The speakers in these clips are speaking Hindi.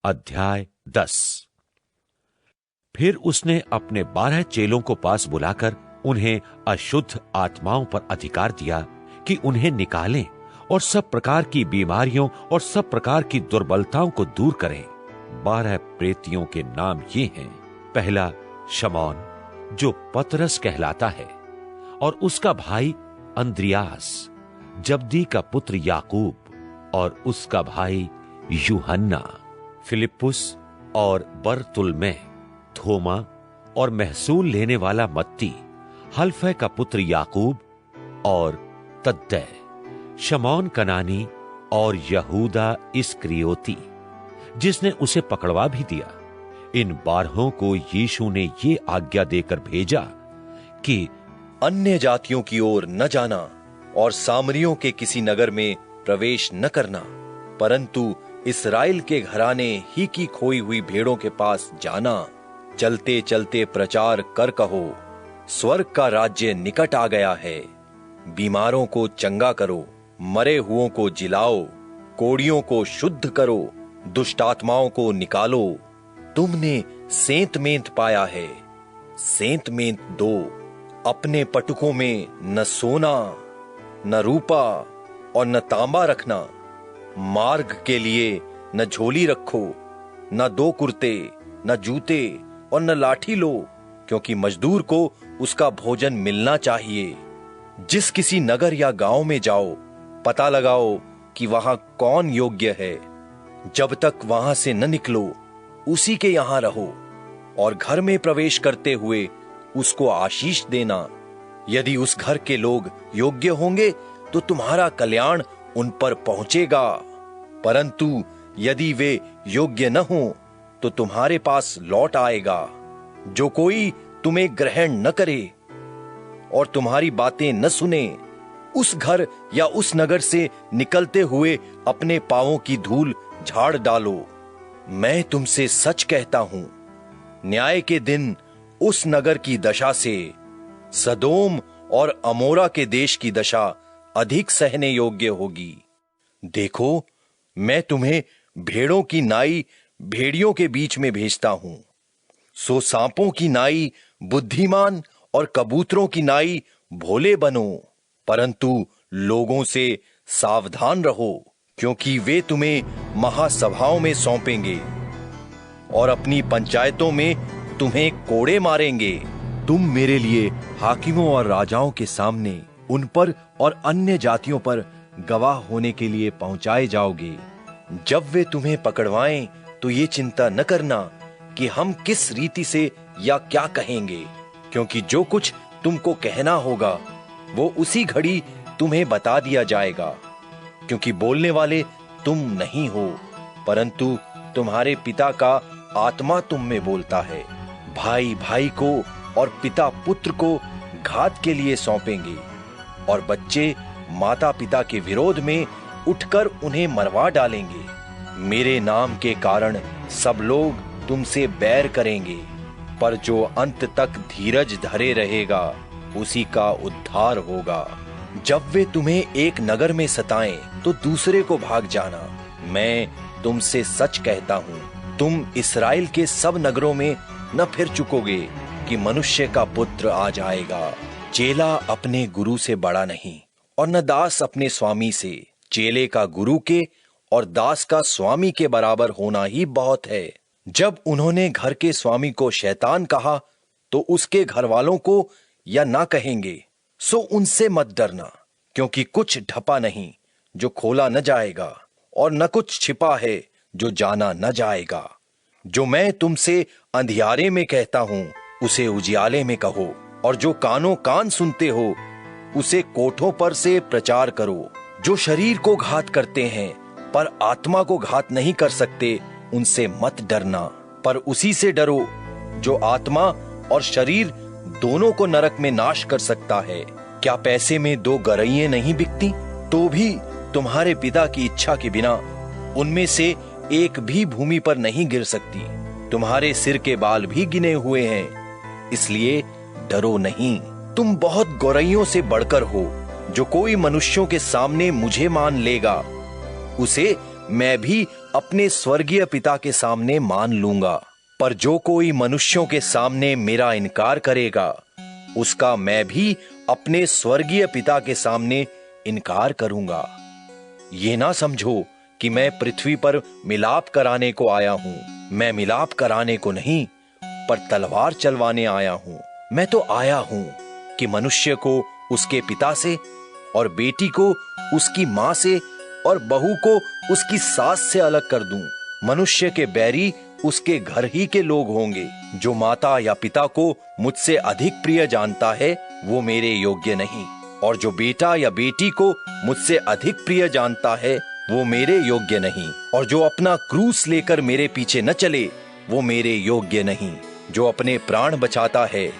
अध्याय 10। फिर उसने अपने 12 चेलों को पास बुलाकर उन्हें अशुद्ध आत्माओं पर अधिकार दिया कि उन्हें निकालें और सब प्रकार की बीमारियों और सब प्रकार की दुर्बलताओं को दूर करें। 12 प्रेतियों के नाम ये हैं। पहला, शमौन, जो पतरस कहलाता है, और उसका भाई अंद्रियास, जब्दी का पुत्र याकूब, और उसका भाई यूहन्ना, फिलिप्पुस और बरतुल्मै, थोमा और महसूल लेने वाला मत्ती, हल्फै का पुत्र याकूब और तद्दै, शमौन कनानी और यहूदा इस्करियोती, जिसने उसे पकड़वा भी दिया। इन 12 को यीशु ने ये आज्ञा देकर भेजा कि अन्य जातियों की ओर न जाना और सामरियों के किसी नगर में प्रवेश न करना, परंतु इस्राएल के घराने ही की खोई हुई भेड़ों के पास जाना। चलते चलते प्रचार कर कहो, स्वर्ग का राज्य निकट आ गया है। बीमारों को चंगा करो, मरे हुओं को जिलाओ, कोढ़ियों को शुद्ध करो, दुष्ट आत्माओं को निकालो। तुमने सेंत मेंत पाया है, सेंत मेंत दो। अपने पटुकों में न सोना, न रूपा और न तांबा रखना। मार्ग के लिए न झोली रखो, न 2 कुर्ते, न जूते और न लाठी लो, क्योंकि मजदूर को उसका भोजन मिलना चाहिए। जिस किसी नगर या गांव में जाओ, पता लगाओ कि वहां कौन योग्य है। जब तक वहां से न निकलो, उसी के यहां रहो, और घर में प्रवेश करते हुए उसको आशीष देना। यदि उस घर के लोग योग्य होंगे तो तुम्हारा कल्याण उन पर पहुंचेगा, परंतु यदि वे योग्य न हो तो तुम्हारे पास लौट आएगा। जो कोई तुम्हें ग्रहण न करे और तुम्हारी बातें न सुने, उस घर या उस नगर से निकलते हुए अपने पांवों की धूल झाड़ डालो। मैं तुमसे सच कहता हूं, न्याय के दिन उस नगर की दशा से सदोम और अमोरा के देश की दशा अधिक सहने योग्य होगी। देखो, मैं तुम्हें भेड़ों की नाई भेड़ियों के बीच में भेजता हूं। सो सांपों की नाई बुद्धिमान और कबूतरों की नाई भोले बनो, परंतु लोगों से सावधान रहो, क्योंकि वे तुम्हें महासभाओं में सौंपेंगे और अपनी पंचायतों में तुम्हें कोड़े मारेंगे। तुम मेरे लिए हाकिमों और राजाओं के सामने उन पर और अन्य जातियों पर गवाह होने के लिए पहुंचाए जाओगे। जब वे तुम्हें पकड़वाएं तो ये चिंता न करना कि हम किस रीति से या क्या कहेंगे, क्योंकि जो कुछ तुमको कहना होगा वो उसी घड़ी तुम्हें बता दिया जाएगा। क्योंकि बोलने वाले तुम नहीं हो, परंतु तुम्हारे पिता का आत्मा तुम में बोलता है। भाई भाई को और पिता पुत्र को घात के लिए सौंपेंगे, और बच्चे माता पिता के विरोध में उठकर उन्हें मरवा डालेंगे। मेरे नाम के कारण सब लोग तुमसे बैर करेंगे, पर जो अंत तक धीरज धरे रहेगा उसी का उद्धार होगा। जब वे तुम्हें एक नगर में सताएं तो दूसरे को भाग जाना। मैं तुमसे सच कहता हूं, तुम इस्राएल के सब नगरों में न फिर चुकोगे कि मनुष्य का पुत्र आ जाएगा। चेला अपने गुरु से बड़ा नहीं, और न दास अपने स्वामी से। चेले का गुरु के और दास का स्वामी के बराबर होना ही बहुत है। जब उन्होंने घर के स्वामी को शैतान कहा तो उसके घर वालों को या ना कहेंगे। सो उनसे मत डरना, क्योंकि कुछ ढपा नहीं जो खोला न जाएगा, और न कुछ छिपा है जो जाना न जाएगा। जो मैं तुमसे अंधियारे में कहता हूं उसे उजियाले में कहो, और जो कानों कान सुनते हो उसे कोठों पर से प्रचार करो। जो शरीर को घात करते हैं पर आत्मा को घात नहीं कर सकते, उनसे मत डरना, पर उसी से डरो जो आत्मा और शरीर दोनों को नरक में नाश कर सकता है। क्या पैसे में 2 गरइयां नहीं बिकती? तो भी तुम्हारे पिता की इच्छा के बिना उनमें से एक भी भूमि पर नहीं गिर सकती। तुम्हारे सिर के बाल भी गिने हुए हैं, इसलिए डरो नहीं। तुम बहुत गौरइयों से बढ़कर हो। जो कोई मनुष्यों के सामने मुझे मान लेगा, उसे मैं भी अपने स्वर्गीय पिता के सामने मान लूंगा, पर जो कोई मनुष्यों के सामने मेरा इनकार करेगा उसका मैं भी अपने स्वर्गीय पिता के सामने इनकार करूंगा। ये ना समझो कि मैं पृथ्वी पर मिलाप कराने को आया हूं। मैं मिलाप कराने को नहीं, पर तलवार चलवाने आया हूं। मैं तो आया हूं कि मनुष्य को उसके पिता से और बेटी को उसकी मां से और बहू को उसकी सास से अलग कर दूं। मनुष्य के बैरी उसके घर ही के लोग होंगे। जो माता या पिता को मुझसे अधिक प्रिय जानता है वो मेरे योग्य नहीं, और जो बेटा या बेटी को मुझसे अधिक प्रिय जानता है वो मेरे योग्य नहीं, और जो अपना क्रूस लेकर मेरे पीछे न चले वो मेरे योग्य नहीं। जो अपने प्राण बचाता है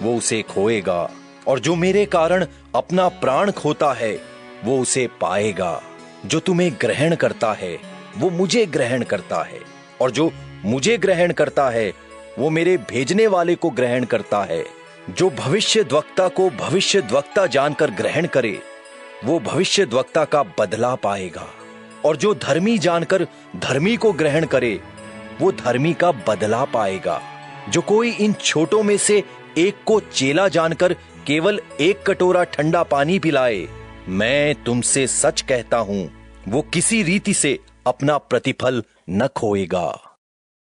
वो उसे खोएगा, और जो मेरे कारण अपना प्राण खोता है वो उसे पाएगा। जो तुम्हें ग्रहण करता है वो मुझे ग्रहण करता है, और जो मुझे ग्रहण करता है वो मेरे भेजने वाले को ग्रहण करता है। जो भविष्यद्वक्ता को भविष्यद्वक्ता जानकर ग्रहण करे वो भविष्यद्वक्ता का बदला पाएगा, और जो धर्मी जानकर धर्मी को ग्रहण करे वो धर्मी का बदला पाएगा। जो कोई इन छोटों में से एक को चेला जानकर केवल एक कटोरा ठंडा पानी पिलाए, मैं तुमसे सच कहता हूं वो किसी रीति से अपना प्रतिफल न खोएगा।